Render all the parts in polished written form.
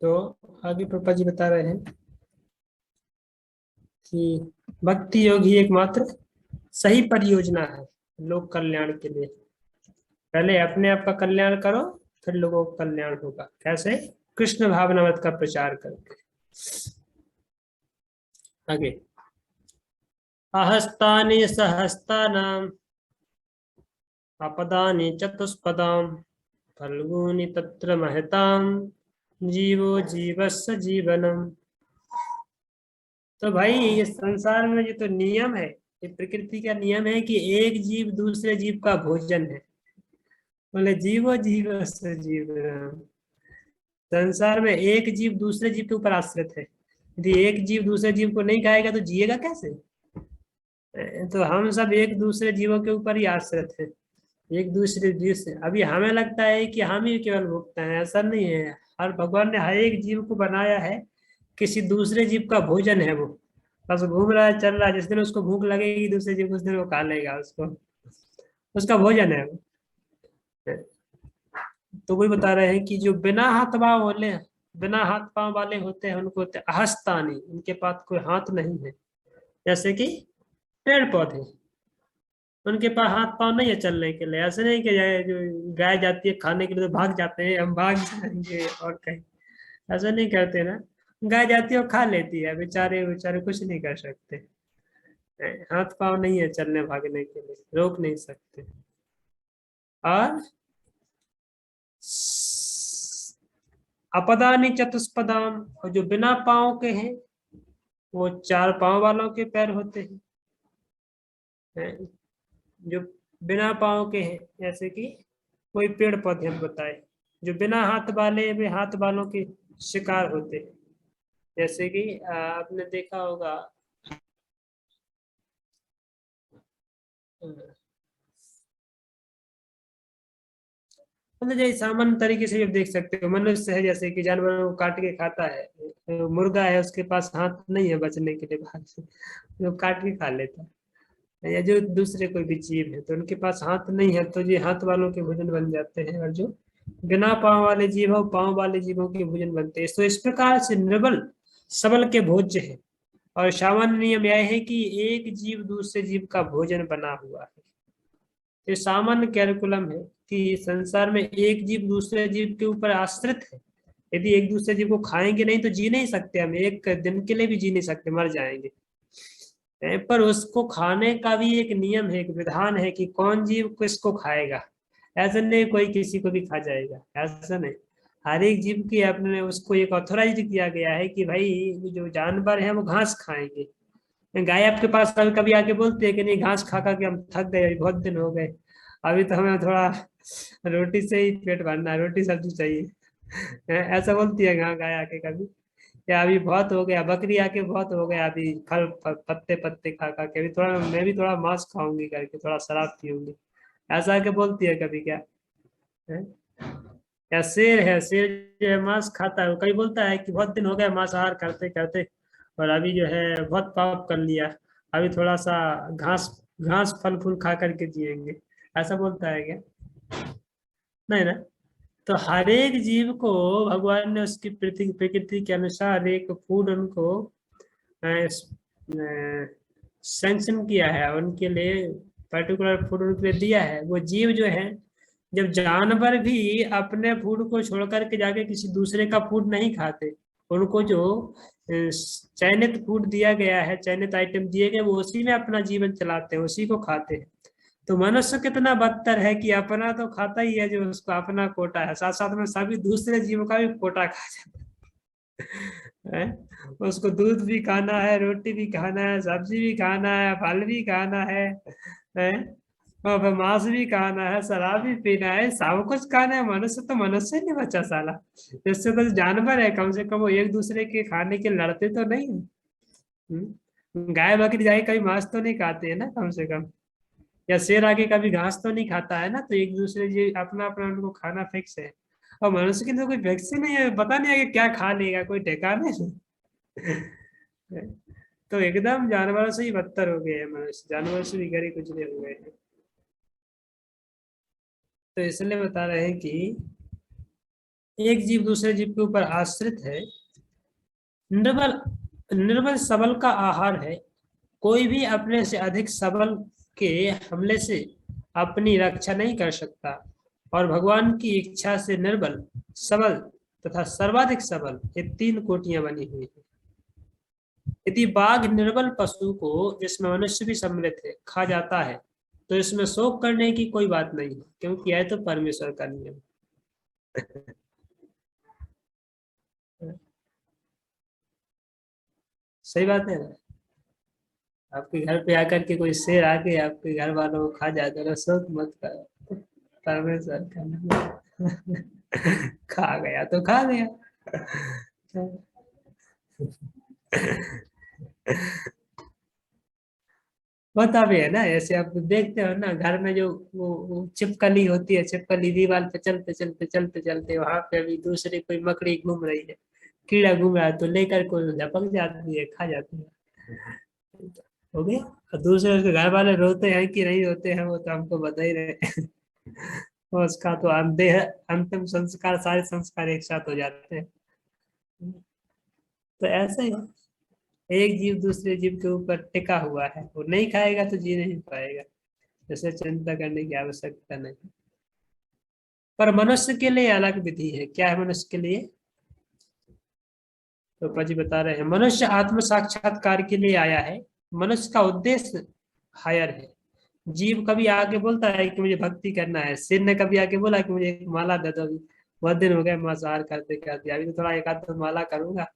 तो आगे पापा जी बता रहे हैं कि भक्ति योग ही एकमात्र सही परियोजना है लोक कल्याण के लिए। पहले अपने आप का कल्याण करो, फिर लोगों का कल्याण होगा। कैसे? कृष्ण भावनामृत का प्रचार करके। आगे, अहस्तानि सहस्तानाम अपदानि चतुष्पदाम फल्गूनि तत्र महताम जीवो जीवस्य जीवनम। तो भाई ये संसार में जो तो नियम है, ये प्रकृति का नियम है कि एक जीव दूसरे जीव का भोजन है। बोले जीवो जीवस्य जीवनम। संसार में एक जीव दूसरे जीव के ऊपर आश्रित है। यदि एक जीव दूसरे जीव को नहीं खाएगा तो जिएगा कैसे? तो हम सब एक दूसरे जीवों के ऊपर ही आश्रित है। एक दूसरे जीव से अभी हमें लगता है कि हम ही केवल भुगते हैं, ऐसा नहीं है। हर भगवान ने हर एक जीव को बनाया है, किसी दूसरे जीव का भोजन है वो। बस घूम रहा है, चल रहा है, जिस दिन उसको भूख लगेगी दूसरे जीव उस दिन वो खा लेगा उसको। उसका भोजन है वो। तो वही बता रहे हैं कि जो बिना हाथ पांव वाले होते हैं उनको होते हैं अहस्तानी, उनके पास कोई हाथ नहीं है। जैसे कि पेड़ पौधे, उनके पास हाथ पांव नहीं है चलने के लिए। ऐसे नहीं कि जो गाय जाती है खाने के लिए तो भाग जाते हैं, हम भाग जाएंगे और कहीं। ऐसा नहीं करते ना। गाय जाती है और खा लेती है, बेचारे बेचारे कुछ नहीं कर सकते। हाथ पांव नहीं है चलने भागने के लिए, रोक नहीं सकते। और अपदानी चतुष्पदाम, और जो बिना पाँव के हैं वो चार पांव वालों के पैर होते हैं। जो बिना पाँव के हैं, जैसे कि कोई पेड़ पौधे हम बताए, जो बिना हाथ वाले में हाथ वालों के शिकार होते हैं। जैसे कि आपने देखा होगा, मतलब जैसे सामान्य तरीके से आप देख सकते हो, मनुष्य है जैसे कि जानवरों को काट के खाता है। मुर्गा है, उसके पास हाथ नहीं है बचने के लिए भाग से, जो काट के खा लेता है। या जो दूसरे कोई भी जीव है तो उनके पास हाथ नहीं है, तो ये हाथ वालों के भोजन बन जाते हैं। और जो बिना पाँव वाले जीव हो, पाँव वाले जीवों के भोजन बनते हैं। तो इस प्रकार से निर्बल सबल के भोज्य है। और सामान्य नियम यह है कि एक जीव दूसरे जीव का भोजन बना हुआ है। ये सामान्य कैलकुलम है कि संसार में एक जीव दूसरे जीव के ऊपर आश्रित है। यदि एक दूसरे जीव को खाएंगे नहीं तो जी नहीं सकते, हम एक दिन के लिए भी जी नहीं सकते, मर जाएंगे। पर उसको खाने का भी एक नियम है, एक विधान है कि कौन जीव किसको खाएगा। ऐसा नहीं कोई किसी को भी खा जाएगा, ऐसा नहीं। हर एक जीव की अपने उसको एक ऑथोराइज किया गया है कि भाई जो जानवर है वो घास खाएंगे। गाय आपके पास कभी कभी आके बोलती है कि नहीं, घास खा खा के हम थक गए, बहुत दिन हो गए, अभी तो हमें थोड़ा रोटी से ही पेट भरना है, रोटी सब्जी चाहिए। ऐसा बोलती है गाय आके कभी, या अभी बहुत हो गया, बकरी आके बहुत हो गया, अभी पत्ते पत्ते खा खा के अभी थोड़ा मैं भी थोड़ा मांस खाऊंगी करके, थोड़ा शराब पीऊंगी। ऐसा आके बोलती है कभी क्या? है? या शेर है, शेर जो है मांस खाता है, वो कभी बोलता है कि बहुत दिन हो गया मांसाहार करते करते, और अभी जो है बहुत पाप कर लिया, अभी थोड़ा सा घास घास फल फूल खा करके जिएंगे। ऐसा बोलता है क्या? नहीं ना। तो हर एक जीव को भगवान ने उसकी प्रकृति के अनुसार एक फूड उनको सैंक्शन किया है, उनके लिए पर्टिकुलर फूड उनके लिए दिया है। वो जीव जो है, जब जानवर भी अपने फूड को छोड़ करके जाके किसी दूसरे का फूड नहीं खाते, उनको जो चयनित फूड दिया गया है, चयनित आइटम दिए गए, वो उसी में अपना जीवन चलाते हैं, उसी को खाते हैं। तो मनुष्य कितना बदतर है कि अपना तो खाता ही है, जो उसको अपना कोटा है, साथ साथ में सभी दूसरे जीवों का भी कोटा खा जाता है। उसको दूध भी खाना है, रोटी भी खाना है, सब्जी भी खाना है, फल भी खाना है? और फिर मांस भी खाना है, शराब भी पीना है, सब कुछ खाना है। मनुष्य तो मनुष्य ही नहीं बचा साला। इससे तो जानवर है, कम से कम वो एक दूसरे के खाने के लड़ते तो नहीं है। गाय बकरी जाके कभी मांस तो नहीं खाते हैं ना, कम से कम। या शेर आके कभी घास तो नहीं खाता है ना। तो एक दूसरे जी अपना अपना उनको खाना फिक्स है। और मनुष्य के लिए तो कोई फिक्स ही नहीं है, पता नहीं है कि क्या खा लेगा, कोई ठिकाने नहीं। तो एकदम जानवरों से ही बदतर हो गए हैं मनुष्य, जानवरों से भी गरीब कुचले हो गए हैं। तो इसलिए बता रहे हैं कि एक जीव दूसरे जीव के ऊपर आश्रित है। निर्बल निर्बल सबल का आहार है। कोई भी अपने से अधिक सबल के हमले से अपनी रक्षा नहीं कर सकता। और भगवान की इच्छा से निर्बल, सबल तथा सर्वाधिक सबल ये तीन कोटियां बनी हुई है। यदि बाघ निर्बल पशु को, जिसमें मनुष्य भी सम्मिलित है, खा जाता है, तो इसमें शोक करने की कोई बात नहीं है, क्योंकि यह तो परमेश्वर का नियम है। सही बात है ना। आपके घर पे आकर के कोई शेर आके आपके घर वालों को खा जाए तो शोक मत करो, परमेश्वर का नियम। खा गया तो खा गया। होता भी है ना, ऐसे आप देखते हो ना घर में जो वो छिपकली होती है, छिपकली दीवार पे चलते चलते चलते चलते वहां पे अभी दूसरी कोई मकड़ी घूम रही है, कीड़ा घूम रहा है, तो लेकर को झपक जाती है, खा जाती है। हो गया। और दूसरे के घर वाले रोते हैं कि नहीं रोते हैं, वो तो हमको बता ही रहे हैं। और उसका तो अंदेह अंतिम संस्कार, सारे संस्कार एक साथ हो जाते हैं। तो ऐसे ही एक जीव दूसरे जीव के ऊपर टिका हुआ है, वो नहीं खाएगा तो जी नहीं पाएगा। जैसे चिंता करने की आवश्यकता नहीं। पर मनुष्य के लिए अलग विधि है। क्या है मनुष्य के लिए? तो पाजी बता रहे हैं, मनुष्य आत्म साक्षात्कार के लिए आया है। मनुष्य का उद्देश्य हायर है। जीव कभी आके बोलता है कि मुझे भक्ति करना है, सिर ने कभी आके बोला कि मुझे एक माला दे दो, अभी बहुत दिन हो गए मांसाहार करते करते, अभी तो थोड़ा एक आध माला करूंगा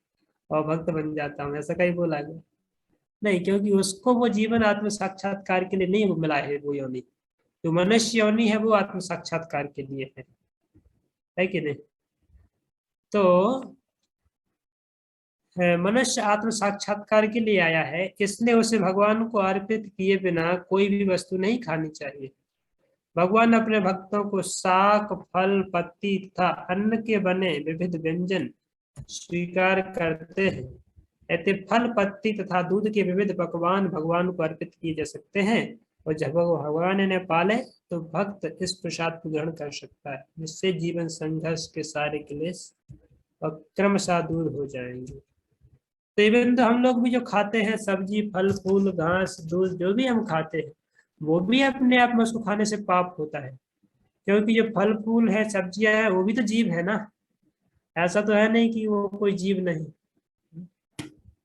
और भक्त बन जाता हूँ, ऐसा कहीं बोला गया नहीं। क्योंकि उसको वो जीवन आत्म साक्षात्कार के लिए नहीं मिला है। वो योनि, जो मनुष्य योनि है, वो आत्म साक्षात्कार के लिए है कि नहीं? तो मनुष्य आत्म साक्षात्कार के लिए आया है, इसलिए उसे भगवान को अर्पित किए बिना कोई भी वस्तु नहीं खानी चाहिए। भगवान अपने भक्तों को शाक, फल, पत्ती तथा अन्न के बने विविध व्यंजन स्वीकार करते हैं। ऐसे फल, पत्ती तथा दूध के विविध पकवान भगवान को अर्पित किए जा सकते हैं। और जब वो भगवान इन्हें पाले तो भक्त इस प्रसाद को ग्रहण कर सकता है, जिससे जीवन संघर्ष के सारे क्लेश और क्रमशः दूर हो जाएंगे। तो इवन तो हम लोग भी जो खाते हैं सब्जी, फल, फूल, घास, दूध, जो भी हम खाते हैं, वो भी अपने आप में उसको खाने से पाप होता है। क्योंकि जो फल फूल है, सब्जियां हैं, वो भी तो जीव है ना। ऐसा तो है नहीं कि वो कोई जीव नहीं।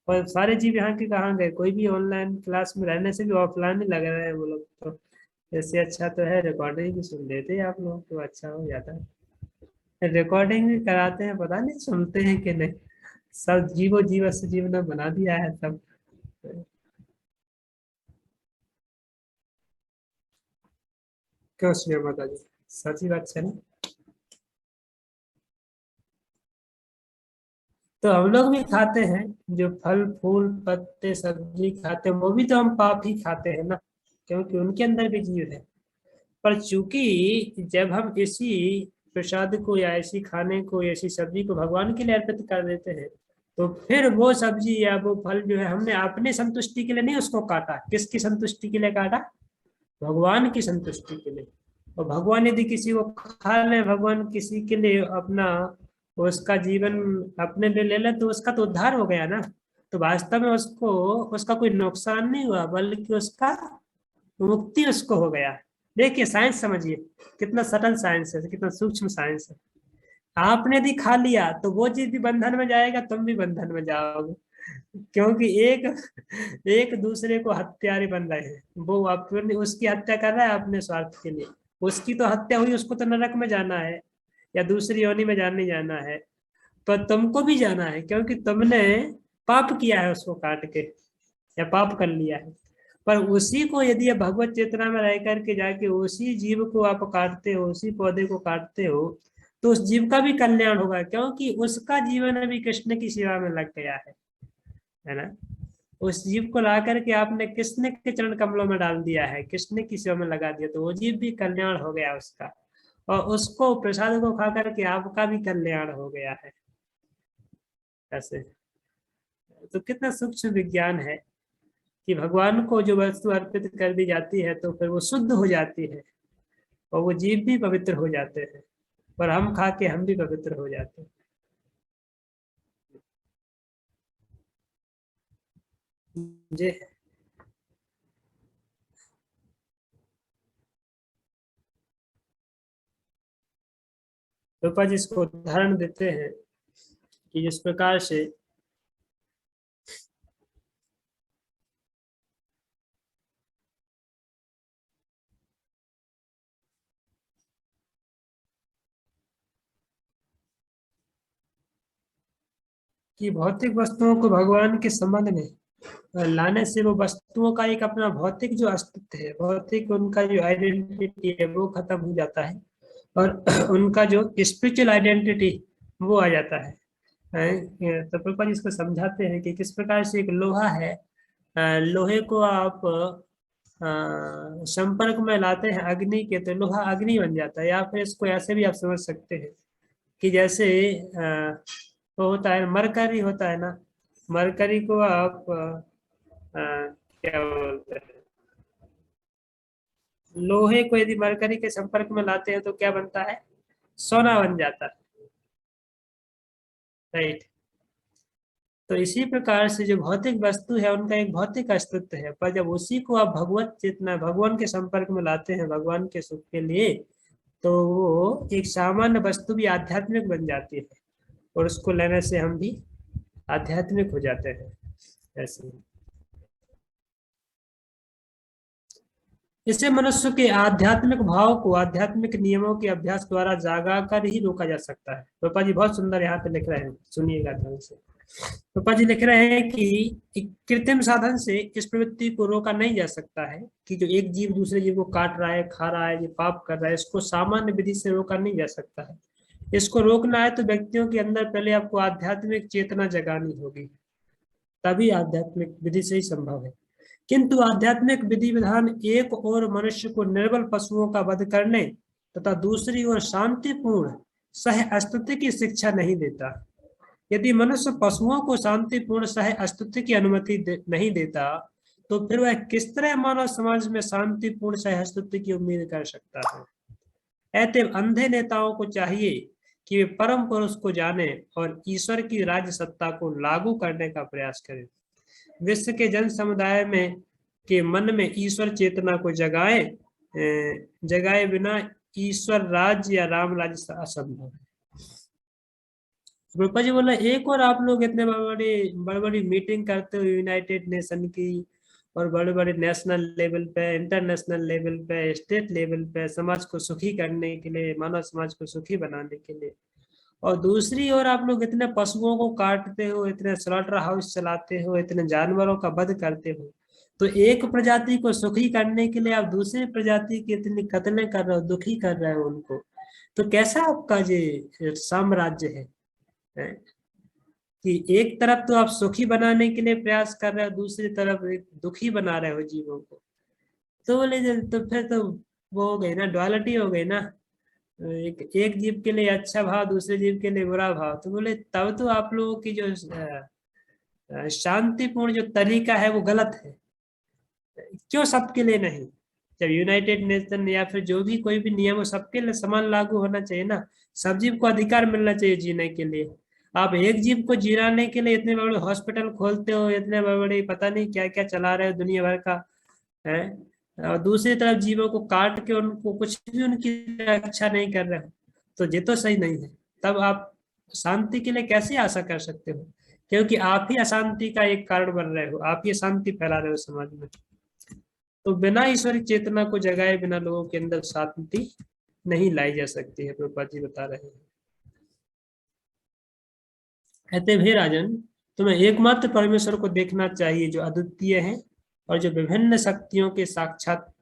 और सारे जीव यहाँ के कहाँ गए? कोई भी ऑनलाइन क्लास में रहने से भी ऑफलाइन ही लग रहे हैं वो लोग तो। इससे अच्छा तो है रिकॉर्डिंग भी सुन लेते हैं आप लोग, तो अच्छा हो जाता है। रिकॉर्डिंग भी कराते हैं, पता नहीं सुनते हैं कि नहीं। सब जीवो जीव से जीव ने बना दिया है सब। क्यों सुनिए माता जी, सच्ची बात है ना। तो हम लोग भी खाते हैं, जो फल फूल पत्ते सब्जी खाते हैं, वो भी तो हम पाप ही खाते हैं ना, क्योंकि उनके अंदर भी जीव है। पर चूंकि जब हम इसी प्रसाद को या ऐसी खाने को, ऐसी सब्जी को भगवान के लिए अर्पित कर देते हैं, तो फिर वो सब्जी या वो फल जो है, हमने अपनी संतुष्टि के लिए नहीं उसको काटा। किसकी संतुष्टि के लिए काटा? भगवान की संतुष्टि के लिए। और भगवान यदि किसी को खा ले, भगवान किसी के लिए अपना उसका जीवन अपने लिए ले ले, तो उसका तो उद्धार हो गया ना। तो वास्तव में उसको, उसका कोई नुकसान नहीं हुआ, बल्कि उसका मुक्ति उसको हो गया। देखिए साइंस समझिए, कितना सटल साइंस है, कितना सूक्ष्म साइंस है। आपने यदि खा लिया तो वो चीज भी बंधन में जाएगा, तुम भी बंधन में जाओगे। क्योंकि एक एक दूसरे को हत्यारे बन रहे हैं। वो अपने उसकी हत्या कर रहा है अपने स्वार्थ के लिए, उसकी तो हत्या हुई, उसको तो नरक में जाना है या दूसरी योनि में जाने जाना है। पर तुमको भी जाना है, क्योंकि तुमने पाप किया है उसको काट के, या पाप कर लिया है। पर उसी को यदि आप भगवत चेतना में रह करके जाके उसी जीव को आप काटते हो, उसी पौधे को काटते हो, तो उस जीव का भी कल्याण होगा, क्योंकि उसका जीवन अभी कृष्ण की सेवा में लग गया है ना। उस जीव को ला करके आपने कृष्ण के चरण कमलों में डाल दिया है, कृष्ण की सेवा में लगा दिया, तो वो जीव भी कल्याण हो गया उसका। और उसको प्रसाद को खा करके आपका भी कल्याण हो गया है। ऐसे तो कितना सूक्ष्म विज्ञान है कि भगवान को जो वस्तु अर्पित कर दी जाती है तो फिर वो शुद्ध हो जाती है, और वो जीव भी पवित्र हो जाते हैं। और हम खा के हम भी पवित्र हो जाते हैं। जी। रूपा जी इसको उदाहरण देते हैं कि जिस प्रकार से कि भौतिक वस्तुओं को भगवान के संबंध में लाने से वो वस्तुओं का एक अपना भौतिक जो अस्तित्व है, भौतिक उनका जो आइडेंटिटी है वो खत्म हो जाता है, और उनका जो स्पिरिचुअल आइडेंटिटी वो आ जाता है। तो प्रभुपाद जी इसको समझाते हैं कि किस प्रकार से एक लोहा है, लोहे को आप संपर्क में लाते हैं अग्नि के, तो लोहा अग्नि बन जाता है। या फिर इसको ऐसे भी आप समझ सकते हैं कि जैसे वो होता है मरकरी होता है ना, मरकरी को आप क्या बोलते हैं, लोहे को यदि मरकरी के संपर्क में लाते हैं तो क्या बनता है, सोना बन जाता है। राइट। तो इसी प्रकार से जो भौतिक वस्तु है उनका एक भौतिक अस्तित्व है, पर जब उसी को आप भगवत चेतना भगवान के संपर्क में लाते हैं भगवान के सुख के लिए, तो वो एक सामान्य वस्तु भी आध्यात्मिक बन जाती है, और उसको लेने से हम भी आध्यात्मिक हो जाते हैं। ऐसे ही इससे मनुष्य के आध्यात्मिक भाव को आध्यात्मिक नियमों के अभ्यास द्वारा जागा कर ही रोका जा सकता है। पापा जी बहुत सुंदर यहाँ पे लिख रहे हैं, सुनिएगा ध्यान से। पापा जी लिख रहे हैं कि एक कृत्रिम साधन से इस प्रवृत्ति को रोका नहीं जा सकता है कि जो एक जीव दूसरे जीव को काट रहा है, खा रहा है, ये पाप कर रहा है, इसको सामान्य विधि से रोका नहीं जा सकता है। इसको रोकना है तो व्यक्तियों के अंदर पहले आपको आध्यात्मिक चेतना जगानी होगी, तभी आध्यात्मिक विधि से ही संभव है। किंतु आध्यात्मिक विधि विधान एक और मनुष्य को निर्बल पशुओं का वध करने तथा दूसरी ओर शांतिपूर्ण सह अस्तित्व की शिक्षा नहीं देता। यदि मनुष्य पशुओं को शांतिपूर्ण सह अस्तित्व की अनुमति नहीं देता, तो फिर वह किस तरह मानव समाज में शांतिपूर्ण सह अस्तित्व की उम्मीद कर सकता है। अतएव अंधे नेताओं को चाहिए कि वे परम पुरुष को जाने और ईश्वर की राज्य सत्ता को लागू करने का प्रयास करें। विश्व के जन समुदाय में के मन में ईश्वर चेतना को जगाए बिना ईश्वर राज्य या राम राज्य असंभव है। रूपा जी बोला एक और आप लोग इतने बड़ी बड़ी मीटिंग करते हो यूनाइटेड नेशन की, और बड़े बड़े नेशनल लेवल पे, इंटरनेशनल लेवल पे, स्टेट लेवल पे समाज को सुखी करने के लिए, मानव समाज को सुखी बनाने के लिए, और दूसरी ओर आप लोग इतने पशुओं को काटते हो, इतने स्लॉटर हाउस चलाते हो, इतने जानवरों का वध करते हो, तो एक प्रजाति को सुखी करने के लिए आप दूसरी प्रजाति की इतनी कत्लें कर रहे हो, दुखी कर रहे हो उनको, तो कैसा आपका ये साम्राज्य है? कि एक तरफ तो आप सुखी बनाने के लिए प्रयास कर रहे हो, दूसरी तरफ एक दुखी बना रहे हो जीवों को। तो बोले तो फिर तो वो हो गई ना, डुअलिटी हो गई ना। एक एक जीव के लिए अच्छा भाव, दूसरे जीव के लिए बुरा भाव। तो बोले तब तो आप लोगों की जो शांतिपूर्ण जो तरीका है वो गलत है। क्यों सबके लिए नहीं? जब यूनाइटेड नेशन या फिर जो भी कोई भी नियम हो, सबके लिए समान लागू होना चाहिए ना। सब जीव को अधिकार मिलना चाहिए जीने के लिए। आप एक जीव को जिराने के लिए इतने बड़े हॉस्पिटल खोलते हो, इतने बड़े बड़े पता नहीं क्या क्या चला रहे हो दुनिया भर का, है, और दूसरी तरफ जीवों को काट के उनको कुछ भी उनकी रक्षा नहीं कर रहे हो, तो ये तो सही नहीं है। तब आप शांति के लिए कैसे आशा कर सकते हो? क्योंकि आप ही अशांति का एक कारण बन रहे हो, आप ही अशांति फैला रहे हो समाज में। तो बिना ईश्वरी चेतना को जगाए बिना लोगों के अंदर शांति नहीं लाई जा सकती है, प्रभुपाद जी बता रहे हैं। कहते हे राजन, तुम्हें एकमात्र परमेश्वर को देखना चाहिए जो अद्वितीय है और जो विभिन्न शक्तियों के साक्षात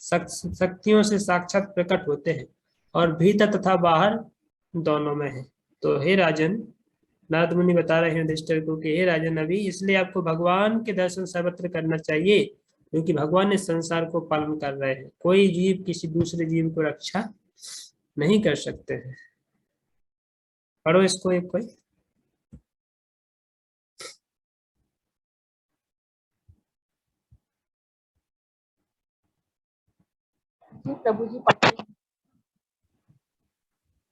शक्तियों से साक्षात प्रकट होते हैं और भीतर तथा बाहर दोनों में है। तो हे राजन, नारद मुनि बता रहे हैं युधिष्ठिर को कि हे राजन, अभी इसलिए आपको भगवान के दर्शन सर्वत्र करना चाहिए, क्योंकि भगवान इस संसार को पालन कर रहे हैं। कोई जीव किसी दूसरे जीव को रक्षा नहीं कर सकते हैं। पढ़ो इसको एक कोई। जी प्रभु जी पढ़ते हैं।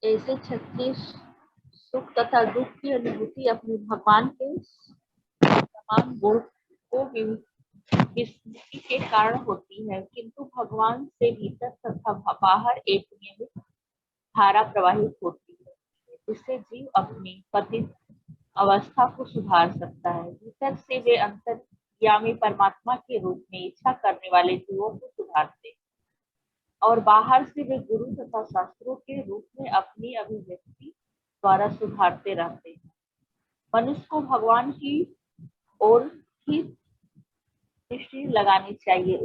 ऐसे 36 सुख तथा दुख की अनुभूति अपने भगवान के समान गुण को विस्मृति के कारण होती है, किंतु भगवान से भीतर तथा बाहर एक नियमित धारा प्रवाहित होती है, जिससे जीव अपनी पतित अवस्था को सुधार सकता है। भीतर से वे अंतर्यामी परमात्मा के रूप में इच्छा करने वाले जीवों को सुधारते हैं और बाहर से वे गुरु तथा शास्त्रों के रूप में अपनी अभिव्यक्ति द्वारा सुधारते रहते हैं। मनुष्य को भगवान की ओर ही दृष्टि लगानी चाहिए।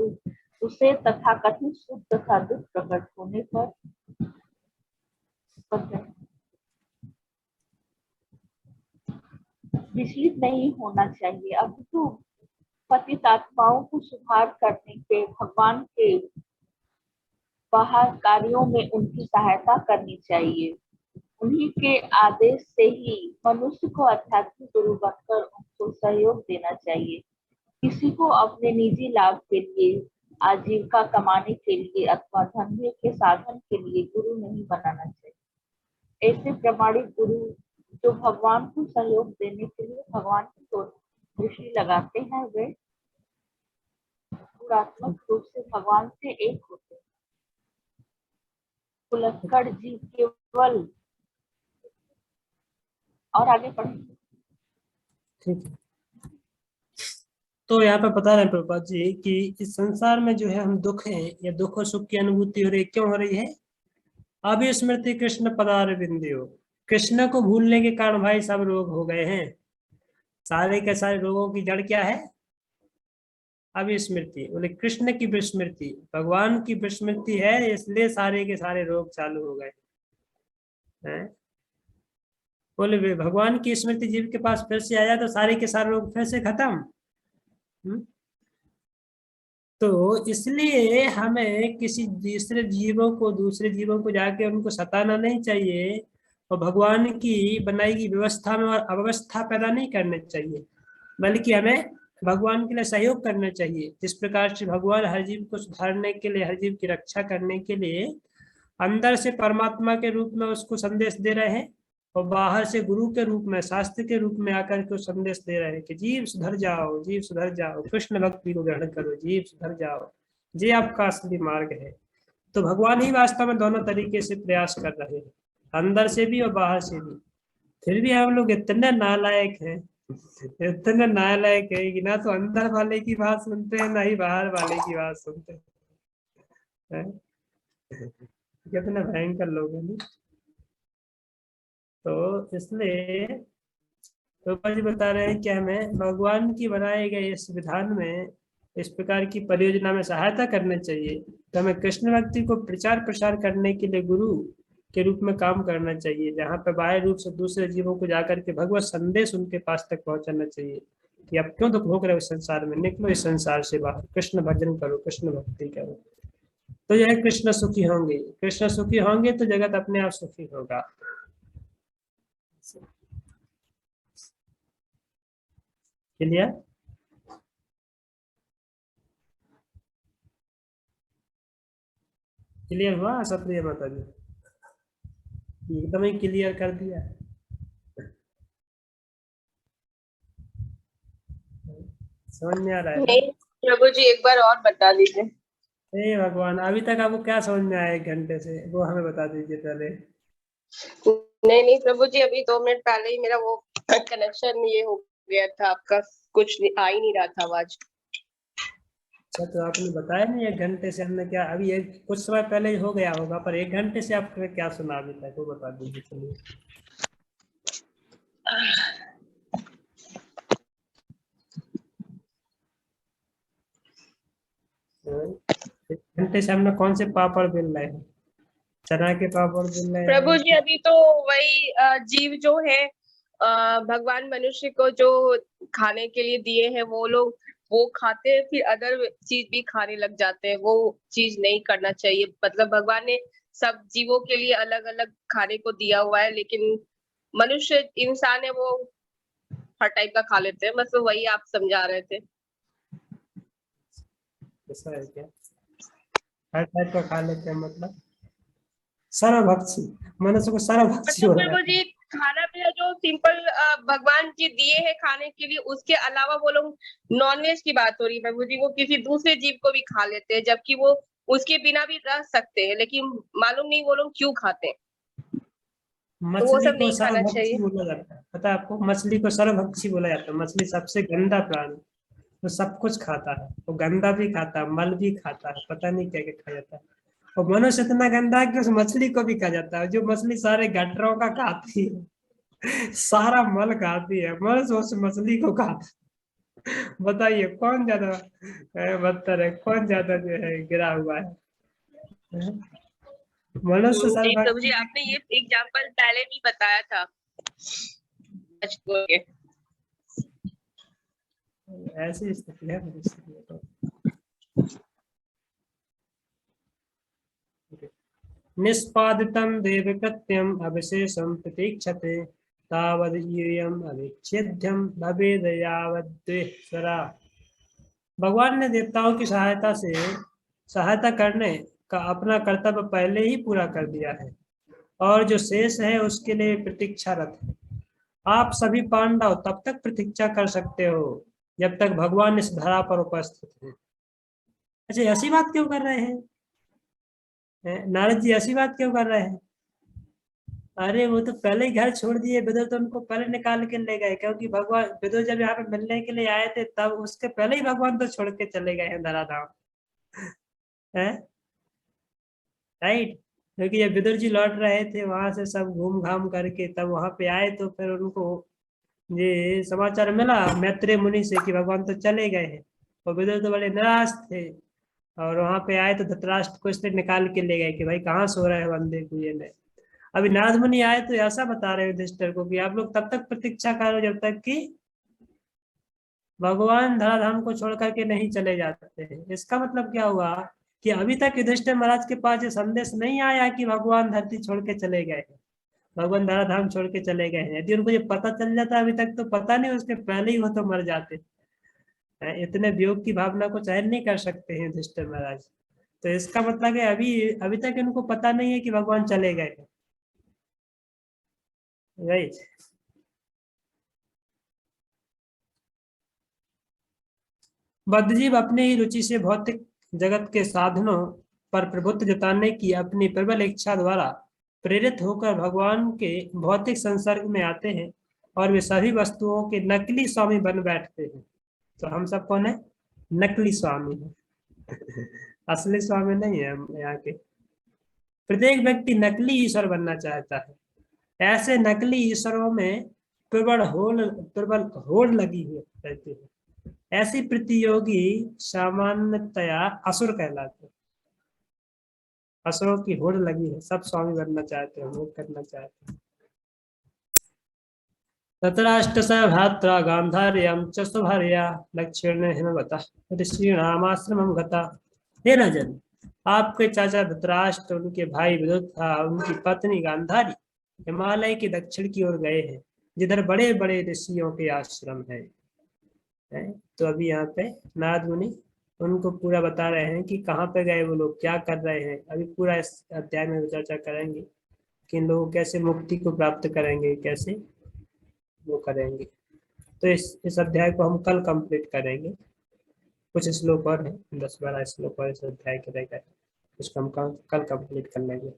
उसे तथाकथित सुख तथा दुख प्रकट होने पर विचलित नहीं होना चाहिए, अपितु पतित आत्माओं को सुधार करने के भगवान के बाहर कार्यों में उनकी सहायता करनी चाहिए। उन्हीं के आदेश से ही मनुष्य को आध्यात्मिक गुरु बनकर उनको सहयोग देना चाहिए। किसी को अपने निजी लाभ के लिए, आजीविका कमाने के लिए अथवा धंधे के साधन के लिए गुरु नहीं बनाना चाहिए। ऐसे प्रमाणिक गुरु जो भगवान को सहयोग देने के लिए भगवान की ओर दृष्टि लगाते हैं, वे गुणात्मक रूप से भगवान से एक होते हैं। कुलक्कड़ जी केवल और आगे पढ़ेंगे। ठीक है। तो यहाँ पे बता रहे हैं प्रभुपाद जी कि इस संसार में जो है हम दुख है या दुख और सुख की अनुभूति हो रही है, क्यों हो रही है? अभिस्मृति कृष्ण पदार बिंदु, कृष्ण को भूलने के कारण भाई सब रोग हो गए हैं। सारे के सारे रोगों की जड़ क्या है? अभिस्मृति। बोले कृष्ण की विस्मृति, भगवान की विस्मृति है, इसलिए सारे के सारे रोग चालू हो गए हैं। बोले भगवान की स्मृति जीव के पास फिर से आया तो सारे के सारे रोग फिर से खत्म। तो इसलिए हमें किसी दूसरे जीवों को जाके उनको सताना नहीं चाहिए और भगवान की बनाई गई व्यवस्था में और अव्यवस्था पैदा नहीं करनी चाहिए, बल्कि हमें भगवान के लिए सहयोग करना चाहिए। जिस प्रकार से भगवान हर जीव को सुधारने के लिए, हर जीव की रक्षा करने के लिए अंदर से परमात्मा के रूप में उसको संदेश दे रहे हैं और बाहर से गुरु के रूप में, शास्त्र के रूप में आकर के संदेश दे रहे हैं कि जीव सुधर जाओ, जीव सुधर जाओ, कृष्ण भक्ति को ग्रहण करो, जीव सुधर जाओ, ये आपका असली मार्ग है। तो भगवान ही वास्तव में दोनों तरीके से प्रयास कर रहे हैं, अंदर से भी और बाहर से भी। फिर भी हम लोग इतने नालायक हैं, इतने नालायक है कि ना तो अंदर वाले की बात सुनते हैं, ना ही बाहर वाले की बात सुनते हैं। कितने भयंकर लोग हैं। तो इसलिए तो जी बता रहे हैं कि हमें भगवान की बनाए गए इस विधान में, इस प्रकार की परियोजना में सहायता करना चाहिए। तो हमें कृष्ण भक्ति को प्रचार प्रसार करने के लिए गुरु के रूप में काम करना चाहिए, जहाँ पे बाह्य रूप से दूसरे जीवों को जाकर के भगवत संदेश उनके पास तक पहुंचाना चाहिए कि अब क्यों दुख भोग रहे हो इस संसार में, निकलो इस संसार से बाहर, कृष्ण भजन करो, कृष्ण भक्ति करो, तो यह कृष्ण सुखी होंगे। कृष्ण सुखी होंगे तो जगत अपने आप सुखी होगा। क्लियर? क्लियर हुआ सप्रिय माता जी? एकदम ही क्लियर कर दिया। समझ में आ रहा है? नहीं प्रभु जी, एक बार और बता दीजिए। हे भगवान, अभी तक आपको क्या समझ में आया 1 घंटे से, वो हमें बता दीजिए पहले। नहीं नहीं प्रभु जी, अभी 2 मिनट पहले ही मेरा वो कनेक्शन ये हो गया था, आपका कुछ आ ही नहीं रहा था आवाज। अच्छा, तो आपने बताया नहीं 1 घंटे से हमने क्या, अभी एक कुछ समय पहले ही हो गया होगा, पर 1 घंटे से आपने क्या सुना अभी तक, वो बता दीजिए। चलिए, तो 1 घंटे से हमने कौन से पापड़ बेल रहे हैं? चना के पापड़ बेल रहे प्रभु हैं? जी अभी तो वही जीव जो है, भगवान मनुष्य को जो खाने के लिए दिए हैं, वो लोग वो खाते हैं, फिर अदर चीज भी खाने लग जाते हैं। वो चीज नहीं करना चाहिए। मतलब भगवान ने सब जीवों के लिए अलग अलग खाने को दिया हुआ है, लेकिन मनुष्य इंसान है, वो हर टाइप का खा लेते हैं। बस वही आप समझा रहे थे। ऐसा है क्या? हर टाइप का खा लेते हैं मतलब? सर्वभक्षी, मनुष्य को सर्वभक्षी मतलब बोला प्रभु जाता है। जी खाना पीना जो सिंपल भगवान जी दिए हैं खाने के लिए, उसके अलावा वो लोग नॉनवेज की बात हो रही है प्रभु जी, वो किसी दूसरे जीव को भी खा लेते हैं, जबकि वो उसके बिना भी रह सकते हैं, लेकिन मालूम नहीं वो लोग क्यों खाते हैं। तो वो मछली सब को नहीं खाना सर्वभक्षी चाहिए। बोला जाता है, पता है आपको? मछली को सर्वभक्षी बोला जाता है। मछली सबसे गंदा प्राणी, वो सब कुछ खाता है, वो गंदा भी खाता है, मल भी खाता है, पता नहीं क्या क्या खा जाता है। और मनुष्य इतना गंदा है कि उस मछली को भी खा जाता है। जो मछली सारे गटरों का खाती है, सारा मल खाती है, मनुष्य उस मछली को खाता है। बताइए कौन ज्यादा बदतर है, कौन ज्यादा जो है गिरा हुआ है? मनुष्य नहीं प्रभु जी सर्वभक्षी। आपने ये एग्जाम्पल पहले भी बताया था बचपन के। ऐसी स्थिति है मनुष्य की तो। निष्पादितं देवकृत्यम् अविशेषं प्रतीक्षते तावदीयम् अविच्छेद्यं भवेद यावद्द्वेषरा। भगवान ने देवताओं की सहायता करने का अपना कर्तव्य पहले ही पूरा कर दिया है, और जो शेष है उसके लिए प्रतीक्षारत है। आप सभी पांडव तब तक प्रतीक्षा कर सकते हो जब तक भगवान इस धरा पर उपस्थित हैं। अच्छा, ऐसी बात क्यों कर रहे हैं? नारद जी ऐसी बात क्यों कर रहे हैं? अरे वो तो पहले ही घर छोड़ दिए, विदुर तो उनको पहले निकाल के ले गए, क्योंकि भगवान विदुर जब यहाँ पे मिलने के लिए आए थे तब उसके पहले ही भगवान तो छोड़ के चले गए हैं धराधाम, है राइट। क्योंकि जब विदुर जी लौट रहे थे वहां से सब घूम घाम करके तब वहां पे आए, तो फिर उनको ये समाचार मिला मैत्रेय मुनि से कि भगवान तो चले गए हैं, और विदुर तो बड़े निराश थे। और वहां पे आए तो धृतराष्ट्र को इसलिए निकाल के ले गए कि भाई कहाँ सो रहे हो अंधे कुएं में। अभी नारद मुनि आए तो ऐसा बता रहे युधिष्ठिर को कि आप लोग तब तक प्रतीक्षा करो जब तक कि भगवान धराधाम को छोड़ करके नहीं चले जाते हैं। इसका मतलब क्या हुआ कि अभी तक युधिष्ठिर महाराज के पास ये संदेश नहीं आया कि भगवान धरती छोड़ के चले गए हैं, भगवान धराधाम छोड़ के चले गए हैं। यदि उनको ये पता चल जाता अभी तक तो पता नहीं, उसके पहले ही वो तो मर जाते। इतने वियोग की भावना को सहन नहीं कर सकते हैं युधिष्ठिर महाराज। तो इसका मतलब है अभी अभी तक इनको पता नहीं है कि भगवान चले गए हैं, राइट। बद्धजीव अपनी ही रुचि से भौतिक जगत के साधनों पर प्रभुत्व जताने की अपनी प्रबल इच्छा द्वारा प्रेरित होकर भगवान के भौतिक संसर्ग में आते हैं, और वे सभी वस्तुओं के नकली स्वामी बन बैठते हैं। तो हम सब कौन है? नकली स्वामी है। असली स्वामी नहीं है हम यहाँ के। प्रत्येक व्यक्ति नकली ईश्वर बनना चाहता है। ऐसे नकली ईश्वरों में प्रबल होड़ लगी हुई रहती है। ऐसी प्रतियोगी सामान्यतया असुर कहलाते हैं। असुरों की होड़ लगी है, सब स्वामी बनना चाहते हैं, भोग करना चाहते हैं। धृतराष्ट्रस्य भ्रात्रा गान्धार्यं च स्वभार्या दक्षिणे हिमवतः ऋषीणामाश्रमं गता। हे राजन, आपके चाचा धृतराष्ट्र, उनके भाई विदुर था, उनकी पत्नी गांधारी हिमालय के दक्षिण की ओर गए हैं, जिधर बड़े बड़े ऋषियों के आश्रम है। तो अभी यहाँ पे नारद मुनि उनको पूरा बता रहे हैं कि कहाँ पे गए वो लोग, क्या कर रहे हैं। अभी पूरा इस अध्याय में चर्चा करेंगे कि इन लोग कैसे मुक्ति को प्राप्त करेंगे, कैसे वो करेंगे। तो इस अध्याय को हम कल कंप्लीट करेंगे। कुछ श्लोक और हैं, 10-12 श्लोक और इस अध्याय के रह गए, उसको हम कल कंप्लीट कर लेंगे।